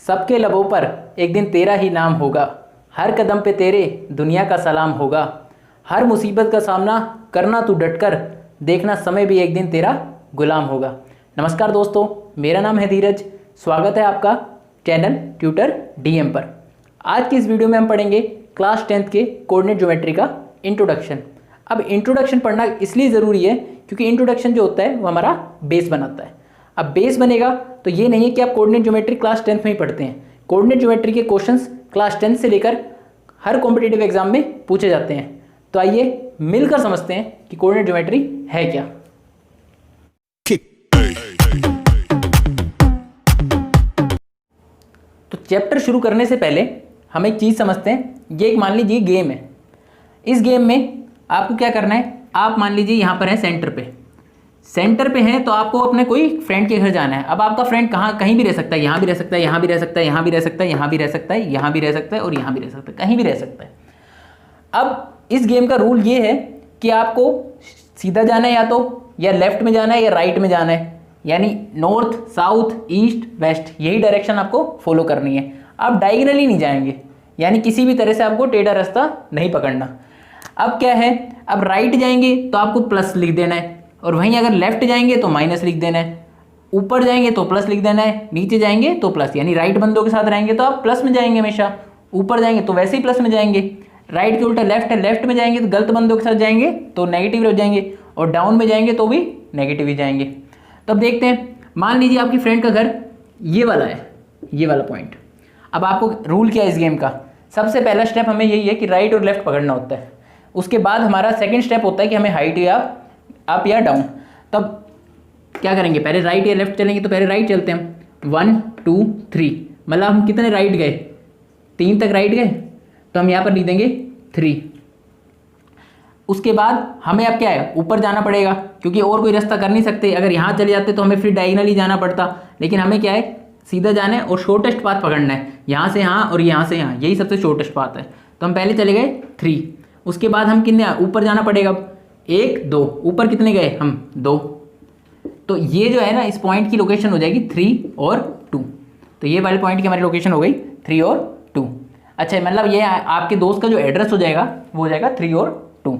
सबके लबों पर एक दिन तेरा ही नाम होगा, हर कदम पे तेरे दुनिया का सलाम होगा। हर मुसीबत का सामना करना तू डटकर, देखना समय भी एक दिन तेरा गुलाम होगा। नमस्कार दोस्तों, मेरा नाम है धीरज। स्वागत है आपका चैनल ट्यूटर डीएम पर। आज की इस वीडियो में हम पढ़ेंगे क्लास 10th के कोऑर्डिनेट ज्योमेट्री का इंट्रोडक्शन। अब इंट्रोडक्शन पढ़ना इसलिए ज़रूरी है क्योंकि इंट्रोडक्शन जो होता है वो हमारा बेस बनाता है। अब बेस बनेगा तो ये नहीं है कि आप कोऑर्डिनेट ज्योमेट्री क्लास 10th में ही पढ़ते हैं। कोऑर्डिनेट ज्योमेट्री के क्वेश्चंस क्लास 10th से लेकर हर कॉम्पिटिटिव एग्जाम में पूछे जाते हैं। तो आइए मिलकर समझते हैं कि कोऑर्डिनेट ज्योमेट्री है क्या। तो चैप्टर शुरू करने से पहले हम एक चीज़ समझते हैं। ये एक मान लीजिए गेम है। इस गेम में आपको क्या करना है, आप मान लीजिए यहाँ पर है सेंटर पे है तो आपको अपने कोई फ्रेंड के घर जाना है। अब आपका फ्रेंड कहीं भी रह सकता है, यहाँ भी रह सकता है, यहाँ भी रह सकता है, यहाँ भी रह सकता है, यहाँ भी रह सकता है, यहाँ भी रह सकता है और यहाँ भी रह सकता है, कहीं भी रह सकता है। अब इस गेम का रूल ये है कि आपको सीधा जाना है या लेफ्ट में जाना है या राइट में जाना है, यानी नॉर्थ साउथ ईस्ट वेस्ट, यही डायरेक्शन आपको फॉलो करनी है। आप डायगोनली नहीं जाएंगे, यानी किसी भी तरह से आपको टेढ़ा रास्ता नहीं पकड़ना। अब क्या है, अब राइट जाएंगे तो आपको प्लस लिख देना है और वहीं अगर लेफ्ट जाएंगे तो माइनस लिख देना है। ऊपर जाएंगे तो प्लस लिख देना है, नीचे जाएंगे तो प्लस, यानी राइट बंदों के साथ रहेंगे तो आप प्लस में जाएंगे हमेशा। ऊपर जाएंगे तो वैसे ही प्लस में जाएंगे। राइट के उल्टा लेफ्ट है, लेफ्ट में जाएंगे तो गलत बंदों के साथ जाएंगे तो नेगेटिव हो जाएंगे और डाउन में जाएंगे तो भी नेगेटिव ही जाएंगे। तो अब देखते हैं, मान लीजिए आपकी फ्रेंड का घर ये वाला है, ये वाला पॉइंट। अब आपको रूल क्या है इस गेम का, सबसे पहला स्टेप हमें यही है कि राइट और लेफ्ट पकड़ना होता है। उसके बाद हमारा सेकंड स्टेप होता है कि हमें हाइट या अप या डाउन। तब क्या करेंगे, पहले राइट या लेफ्ट चलेंगे तो पहले राइट चलते हैं। 1 2 3, मतलब हम कितने राइट गए, 3 तक राइट गए तो हम यहाँ पर लिख देंगे 3। उसके बाद हमें अब क्या है, ऊपर जाना पड़ेगा क्योंकि और कोई रास्ता कर नहीं सकते। अगर यहाँ चले जाते तो हमें फिर डायगोनली जाना पड़ता, लेकिन हमें क्या है, सीधा जाना है और शॉर्टेस्ट पाथ पकड़ना है। यहाँ से यहाँ और यहाँ से यहाँ, यही सबसे शॉर्टेस्ट पाथ है। तो हम पहले चले गए 3। उसके बाद हम कितने ऊपर जाना पड़ेगा, 1 2, ऊपर कितने गए हम 2। तो ये जो है ना, इस पॉइंट की लोकेशन हो जाएगी 3 और 2। तो ये वाले पॉइंट की हमारी लोकेशन हो गई 3 और 2। अच्छा, मतलब ये आपके दोस्त का जो एड्रेस हो जाएगा वो हो जाएगा 3 और 2।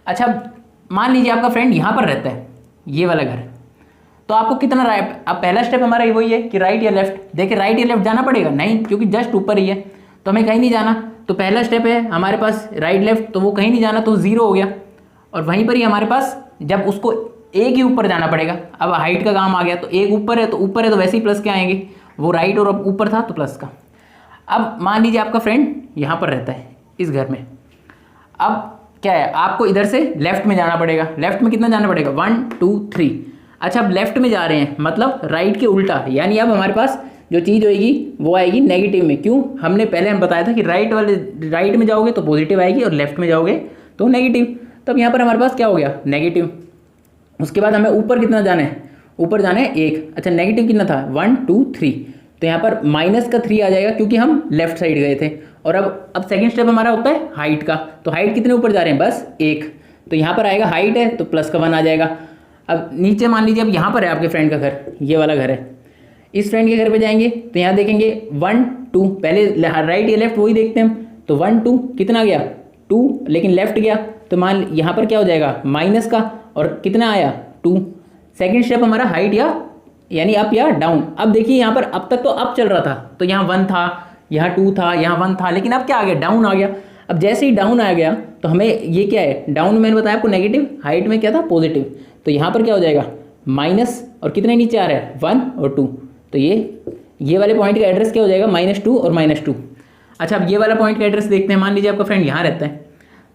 अच्छा, मान लीजिए आपका फ्रेंड यहाँ पर रहता है, ये वाला घर। तो आपको कितना राइट, अब पहला स्टेप हमारा वही है कि राइट या लेफ्ट। देखिए राइट या लेफ्ट जाना पड़ेगा नहीं, क्योंकि जस्ट ऊपर ही है तो हमें कहीं नहीं जाना। तो पहला स्टेप है हमारे पास राइट लेफ्ट, तो वो कहीं नहीं जाना तो 0 हो गया। और वहीं पर ही हमारे पास जब उसको एक ही ऊपर जाना पड़ेगा। अब हाइट का काम आ गया तो एक ऊपर है तो वैसे ही प्लस के आएंगे, वो राइट और ऊपर था तो प्लस का। अब मान लीजिए आपका फ्रेंड यहाँ पर रहता है इस घर में। अब क्या है, आपको इधर से लेफ्ट में जाना पड़ेगा। लेफ्ट में कितना जाना पड़ेगा, 1 2 3। अच्छा, अब लेफ्ट में जा रहे हैं मतलब राइट के उल्टा, यानी अब हमारे पास जो चीज़ होएगी वो आएगी नेगेटिव में। क्यों, हमने पहले बताया था कि राइट में जाओगे तो पॉजिटिव आएगी और लेफ्ट में जाओगे तो नेगेटिव। तब यहाँ पर हमारे पास क्या हो गया, नेगेटिव। उसके बाद हमें ऊपर कितना जाना है, ऊपर जाना है 1। अच्छा, नेगेटिव कितना था, 1 2 3। तो यहाँ पर माइनस का 3 आ जाएगा क्योंकि हम लेफ्ट साइड गए थे। और अब सेकंड स्टेप हमारा होता है हाइट का। तो हाइट कितने ऊपर जा रहे हैं, बस 1। तो यहाँ पर आएगा हाइट है तो प्लस का 1 आ जाएगा। अब नीचे मान लीजिए अब यहाँ पर है आपके फ्रेंड का घर, ये वाला घर है। इस फ्रेंड के घर पे जाएंगे तो यहाँ देखेंगे 1 2, पहले राइट या लेफ्ट वही देखते हैं हम। तो 1 2 कितना गया, 2, लेकिन लेफ्ट गया तो मान यहाँ पर क्या हो जाएगा, माइनस का, और कितना आया 2। सेकंड स्टेप हमारा हाइट यानी अप या डाउन। अब देखिए यहाँ पर अब तक तो अप चल रहा था तो यहाँ 1 था, यहाँ 2 था, यहाँ 1 था, लेकिन अब क्या आ गया, डाउन आ गया। अब जैसे ही डाउन आ गया तो हमें ये क्या है, डाउन में मैंने बताया आपको नेगेटिव, हाइट में क्या था पॉजिटिव। तो यहाँ पर क्या हो जाएगा, माइनस, और कितने नीचे आ रहा है, 1 और 2। तो ये वाले पॉइंट का एड्रेस क्या हो जाएगा, -2 और -2। अच्छा, अब ये वाला पॉइंट का एड्रेस देखते हैं। मान लीजिए आपका फ्रेंड यहाँ रहता है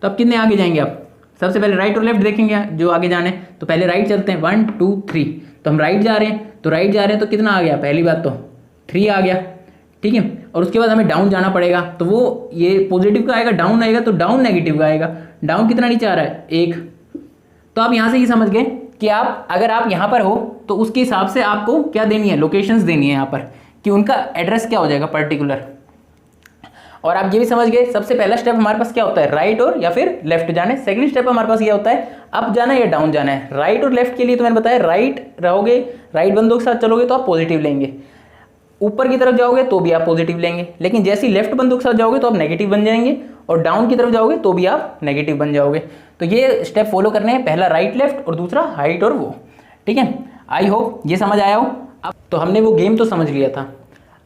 तो अब कितने आगे जाएंगे आप, सबसे पहले राइट और लेफ्ट देखेंगे जो आगे जाने। तो पहले राइट चलते हैं, 1 2 3। तो हम राइट जा रहे हैं तो कितना आ गया, पहली बात तो 3 आ गया, ठीक है। और उसके बाद हमें डाउन जाना पड़ेगा तो वो ये पॉजिटिव का आएगा, डाउन आएगा तो डाउन नेगेटिव का आएगा। डाउन कितना नीचे आ रहा है, 1। तो आप यहाँ से ये समझ गए कि अगर आप यहाँ पर हो तो उसके हिसाब से आपको क्या देनी है, लोकेशंस देनी है यहाँ पर, कि उनका एड्रेस क्या हो जाएगा पर्टिकुलर। और आप ये भी समझ गए, सबसे पहला स्टेप हमारे पास क्या होता है, राइट और या फिर लेफ्ट जाने। सेकंड स्टेप हमारे पास ये होता है अप जाना या डाउन जाना है। राइट और लेफ्ट के लिए तो मैंने बताया, राइट रहोगे, राइट बंदों के साथ चलोगे तो आप पॉजिटिव लेंगे। ऊपर की तरफ जाओगे तो भी आप पॉजिटिव लेंगे, लेकिन जैसे ही लेफ्ट बंदूक के साथ जाओगे तो आप नेगेटिव बन जाएंगे, और डाउन की तरफ जाओगे तो भी आप नेगेटिव बन जाओगे। तो ये स्टेप फॉलो करने हैं, पहला राइट लेफ्ट और दूसरा हाइट और वो। ठीक है, आई होप ये समझ आया हो। अब तो हमने वो गेम तो समझ लिया था।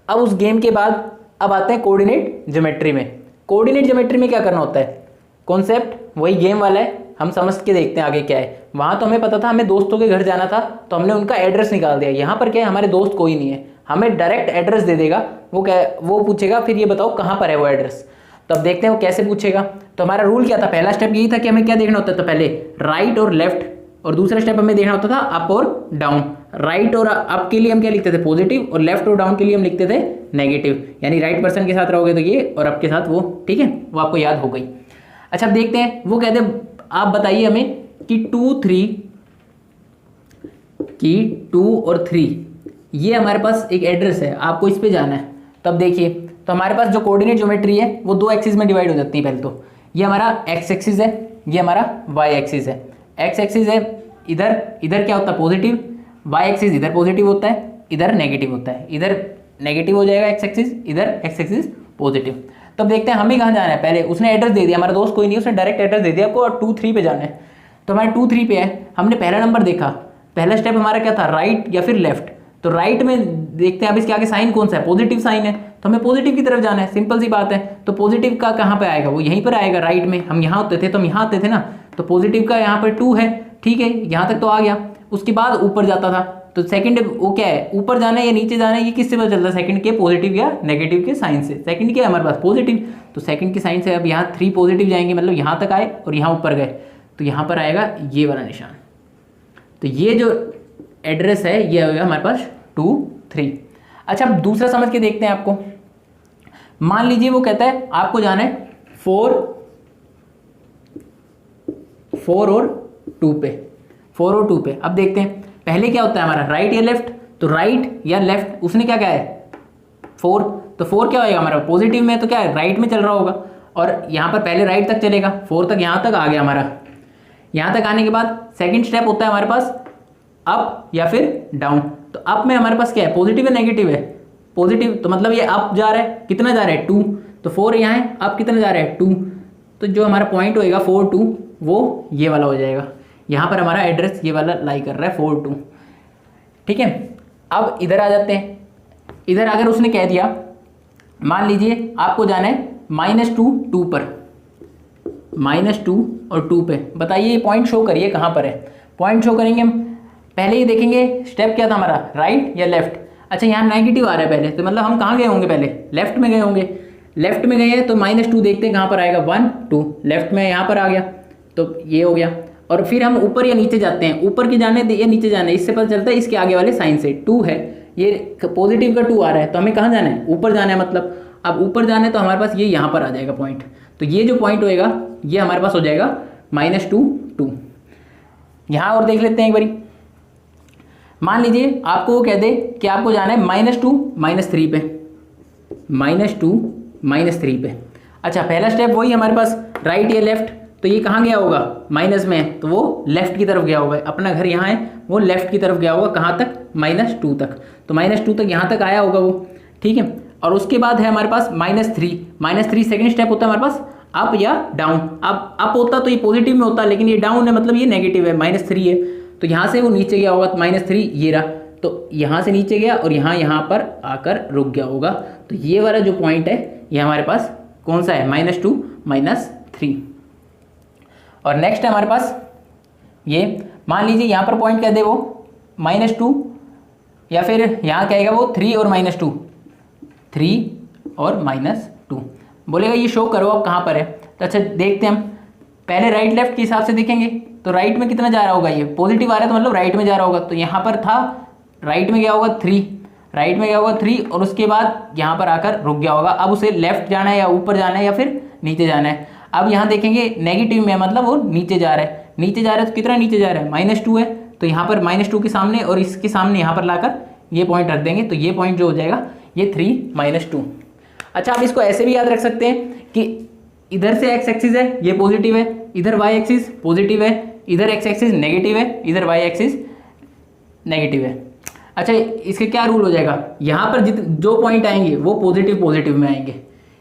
अब उस गेम के बाद अब आते हैं कोऑर्डिनेट ज्योमेट्री में। कोऑर्डिनेट ज्योमेट्री में क्या करना होता है, कॉन्सेप्ट वही गेम वाला है, हम समझ के देखते हैं आगे क्या है। वहाँ तो हमें पता था हमें दोस्तों के घर जाना था, तो हमने उनका एड्रेस निकाल दिया। यहाँ पर क्या है, हमारे दोस्त कोई नहीं है, हमें डायरेक्ट एड्रेस दे देगा, वो पूछेगा फिर ये बताओ कहाँ पर है वो एड्रेस। तो अब देखते हैं वो कैसे पूछेगा। तो हमारा रूल क्या था, पहला स्टेप यही था कि हमें क्या देखना होता था, पहले राइट और लेफ्ट, और दूसरा स्टेप हमें देखना होता था अप और डाउन। राइट और अप के लिए हम क्या लिखते थे, पॉजिटिव, और लेफ्ट और डाउन के लिए हम लिखते थे नेगेटिव। यानी राइट पर्सन के साथ रहोगे तो ये, और अप के साथ वो। ठीक है, वो आपको याद हो गई। अच्छा अब देखते हैं, वो कहते हैं आप बताइए हमें कि 2 और 3 ये हमारे पास एक एड्रेस है, आपको इस पे जाना है। तब देखिए, तो हमारे पास जो कोऑर्डिनेट ज्योमेट्री है वो 2 एक्सिस में डिवाइड हो जाती है। पहले तो ये हमारा एक्स एक्सिस है, ये हमारा वाई एक्सिस है। एक्स एक्सिस है इधर, इधर क्या होता है पॉजिटिव, वाई एक्सिस इधर पॉजिटिव होता है, इधर नेगेटिव होता है। इधर नेगेटिव हो जाएगा एक्स एक्सिस, इधर एक्स एक्सिस पॉजिटिव। तब देखते हैं हमें कहाँ जाना है। पहले उसने एड्रेस दे दिया, हमारा दोस्त कोई नहीं, उसने डायरेक्ट एड्रेस दे दिया आपको, और 2, 3 पे जाना है। तो हमारे 2, 3 पे है, हमने पहला नंबर देखा, पहला स्टेप हमारा क्या था, राइट या फिर लेफ्ट। तो राइट में देखते हैं अब इसके आगे साइन कौन सा है, पॉजिटिव साइन है, तो हमें पॉजिटिव की तरफ जाना है, सिंपल सी बात है। तो पॉजिटिव का कहाँ पे आएगा, वो यहीं पर आएगा राइट में। हम यहाँ होते थे तो हम यहाँ आते थे ना, तो पॉजिटिव का यहाँ पर 2 है। ठीक है, यहाँ तक तो आ गया। उसके बाद ऊपर जाता था, तो सेकंड वो क्या है, ऊपर जाना है या नीचे जाना है, ये किससे पता चलता है, सेकंड के पॉजिटिव या नेगेटिव के साइन से। सेकंड क्या है हमारे पास, पॉजिटिव, तो सेकंड के साइन से अब यहाँ 3 पॉजिटिव जाएंगे, मतलब यहाँ तक आए और यहाँ ऊपर गए, तो यहाँ पर आएगा ये वाला निशान। तो ये जो एड्रेस है ये होगा हमारे पास 2, 3। अच्छा अब दूसरा समझ के देखते हैं आपको। मान लीजिए वो कहता है आपको जाना है 4 और 2 पे, 4 और 2 पे। अब देखते हैं पहले क्या होता है हमारा, राइट या लेफ्ट। तो राइट या लेफ्ट, उसने क्या कहा है 4, तो 4 क्या होएगा हमारा, पॉजिटिव में तो क्या है राइट में चल रहा होगा, और यहाँ पर पहले राइट तक चलेगा, 4 तक यहाँ तक आ गया हमारा। यहाँ तक आने के बाद सेकंड स्टेप होता है हमारे पास अप या फिर डाउन। तो अप में हमारे पास क्या है, पॉजिटिव है नेगेटिव है, पॉजिटिव, तो मतलब ये अप जा रहा है, कितना जा रहा है 2, तो 4 यहाँ है, अप कितना जा रहा है 2, तो जो हमारा पॉइंट होएगा 4, 2 वो ये वाला हो जाएगा। यहाँ पर हमारा एड्रेस ये वाला लाई कर रहा है 4, 2। ठीक है, अब इधर आ जाते हैं। इधर अगर उसने कह दिया मान लीजिए आपको जाना है -2, 2 पर, -2 और 2 पे, बताइए ये पॉइंट शो करिए कहाँ पर है। पॉइंट शो करेंगे हम, पहले ये देखेंगे स्टेप क्या था हमारा, राइट या लेफ्ट। अच्छा यहाँ नेगेटिव आ रहा है पहले, तो मतलब हम कहाँ गए होंगे, पहले लेफ्ट में गए होंगे। लेफ्ट में गए हैं तो -2 देखते हैं कहाँ पर आएगा, 1, 2, लेफ्ट में यहाँ पर आ गया, तो ये हो गया। और फिर हम ऊपर या नीचे जाते हैं, ऊपर के जाने या नीचे जाना है, इससे पता चलता है इसके आगे वाले साइन से 2 है, ये पॉजिटिव का 2 आ रहा है, तो हमें कहाँ जाना है, ऊपर जाना है। मतलब अब ऊपर जाना है तो हमारे पास ये यहाँ पर आ जाएगा पॉइंट, तो ये जो पॉइंट होएगा ये हमारे पास हो जाएगा -2, 2। यहाँ और देख लेते हैं एक बारी। मान लीजिए आपको वो कह दे कि आपको जाना है -2, -3 पे, -2, -3 पे। अच्छा पहला स्टेप वही हमारे पास राइट या लेफ्ट, तो ये कहाँ गया होगा, माइनस में, तो वो लेफ्ट की तरफ गया होगा। अपना घर यहाँ है, वो लेफ्ट की तरफ गया होगा, कहाँ तक, -2 तक, तो -2 तक यहाँ तक आया होगा वो। ठीक है, और उसके बाद है हमारे पास -3 सेकंड स्टेप होता है हमारे पास अप या डाउन। अब अप होता तो ये पॉजिटिव में होता, लेकिन ये डाउन है, मतलब ये नेगेटिव है, -3 है, तो यहाँ से वो नीचे गया होगा, तो -3 ये रहा, तो यहाँ से नीचे गया और यहाँ पर आकर रुक गया होगा। तो ये वाला जो पॉइंट है ये हमारे पास कौन सा है, -2, -3। और नेक्स्ट है हमारे पास ये, मान लीजिए यहाँ पर पॉइंट क्या दे वो -2, या फिर यहाँ कहेगा वो 3 और -2, 3 और -2 बोलेगा, ये शो करो अब कहाँ पर है। तो अच्छा देखते हैं हम, पहले राइट लेफ्ट के हिसाब से देखेंगे, तो राइट में कितना जा रहा होगा, ये पॉजिटिव आ रहा है, तो मतलब राइट में जा रहा होगा, तो यहाँ पर था राइट में गया होगा 3, राइट में गया होगा 3, और उसके बाद यहाँ पर आकर रुक गया होगा। अब उसे लेफ्ट जाना है या ऊपर जाना है या फिर नीचे जाना है। अब यहाँ देखेंगे नेगेटिव में, मतलब वो नीचे जा रहा है, नीचे जा रहा है, तो कितना नीचे जा रहा है, -2 है, तो यहाँ पर -2 के सामने और इसके सामने यहाँ पर लाकर ये पॉइंट रख देंगे, तो ये पॉइंट जो हो जाएगा ये 3, -2। अच्छा आप इसको ऐसे भी याद रख सकते हैं कि इधर से एक्स एक्सिस है, ये पॉजिटिव है, इधर वाई एक्सिस पॉजिटिव है, इधर एक्स एक्सिस नेगेटिव है, इधर वाई एक्सिस नेगेटिव है। अच्छा, इसके क्या रूल हो जाएगा, यहाँ पर जो पॉइंट आएंगे वो पॉजिटिव पॉजिटिव में आएंगे,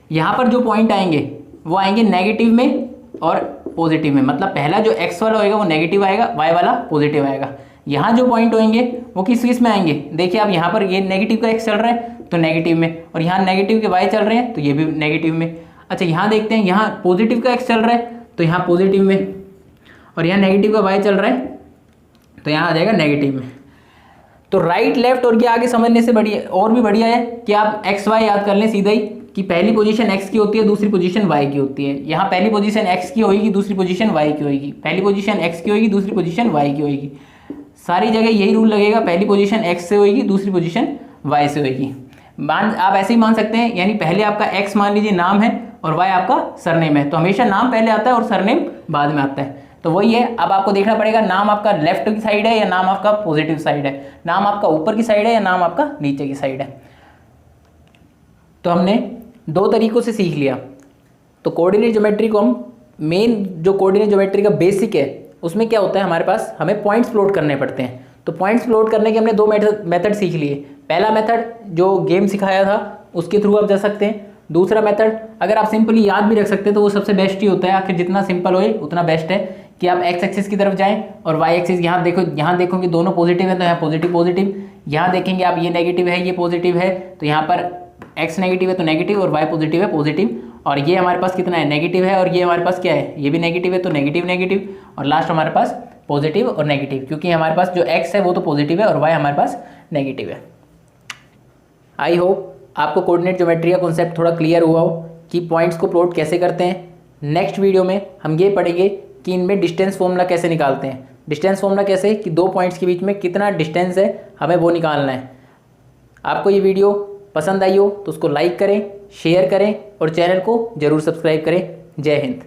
यहाँ पर जो पॉइंट आएंगे वो आएंगे नेगेटिव में और पॉजिटिव में। मतलब पहला जो x वाला होएगा वो नेगेटिव आएगा, y वाला पॉजिटिव आएगा। यहाँ जो पॉइंट होंगे वो किस में आएंगे, देखिए आप यहाँ पर ये नेगेटिव का x चल रहा है तो नेगेटिव में, और यहाँ नेगेटिव के y चल रहे हैं तो ये भी नेगेटिव में। अच्छा, यहाँ देखते हैं, यहाँ पॉजिटिव का x चल रहा है तो यहाँ पॉजिटिव में, और यहाँ नेगेटिव का y चल रहा है तो यहाँ आ जाएगा नेगेटिव में। तो राइट लेफ्ट और ये आगे समझने से बढ़िया और भी बढ़िया है कि आप एक्स वाई याद कर लें सीधा ही, कि पहली पोजीशन x की होती है, दूसरी पोजीशन y की होती है। यहाँ पहली पोजीशन x की होगी, दूसरी पोजीशन y की होगी, पहली पोजीशन x की होगी, दूसरी पोजीशन y की होगी। सारी जगह यही रूल लगेगा, पहली पोजीशन x से होगी, दूसरी पोजीशन y से होगी। आप ऐसे ही मान सकते हैं, यानी पहले आपका x मान लीजिए नाम है और y आपका सरनेम है, तो हमेशा नाम पहले आता है और सरनेम बाद में आता है। तो वही है, अब आपको देखना पड़ेगा नाम आपका लेफ्ट की साइड है या नाम आपका पॉजिटिव साइड है, नाम आपका ऊपर की साइड है या नाम आपका नीचे की साइड है। तो हमने दो तरीकों से सीख लिया। तो कोऑर्डिनेट ज्योमेट्री को हम मेन जो कोऑर्डिनेट ज्योमेट्री का बेसिक है उसमें क्या होता है, हमारे पास हमें पॉइंट्स प्लॉट करने पड़ते हैं। तो पॉइंट्स प्लॉट करने के हमने दो मेथड सीख लिए। पहला मेथड जो गेम सिखाया था उसके थ्रू आप जा सकते हैं। दूसरा मेथड अगर आप सिंपली याद भी रख सकते हैं तो वो सबसे बेस्ट ही होता है, आखिर जितना सिंपल होए उतना बेस्ट है कि आप एक्स एक्सिस की तरफ जाएं और वाई एक्सिस यहाँ देखो, यहाँ देखो कि दोनों पॉजिटिव है तो यहाँ पॉजिटिव पॉजिटिव, यहाँ देखेंगे आप ये नेगेटिव है ये पॉजिटिव है तो यहाँ पर एक्स नेगेटिव है तो नेगेटिव और वाई पॉजिटिव है पॉजिटिव, और ये हमारे पास कितना है नेगेटिव है, और ये हमारे पास क्या है ये भी नेगेटिव है तो नेगेटिव नेगेटिव, और लास्ट हमारे पास पॉजिटिव और नेगेटिव, क्योंकि हमारे पास जो एक्स है वो तो पॉजिटिव है और वाई हमारे पास नेगेटिव है। आई होप आपको कोऑर्डिनेट ज्योमेट्री का कॉन्सेप्ट थोड़ा क्लियर हुआ हो कि पॉइंट्स को प्लॉट कैसे करते हैं। नेक्स्ट वीडियो में हम ये पढ़ेंगे कि इनमें डिस्टेंस फॉर्मूला कैसे निकालते हैं। डिस्टेंस फॉर्मूला कैसे कि दो पॉइंट्स के बीच में कितना डिस्टेंस है हमें वो निकालना है। आपको ये वीडियो पसंद आई हो तो उसको लाइक करें, शेयर करें और चैनल को ज़रूर सब्सक्राइब करें। जय हिंद।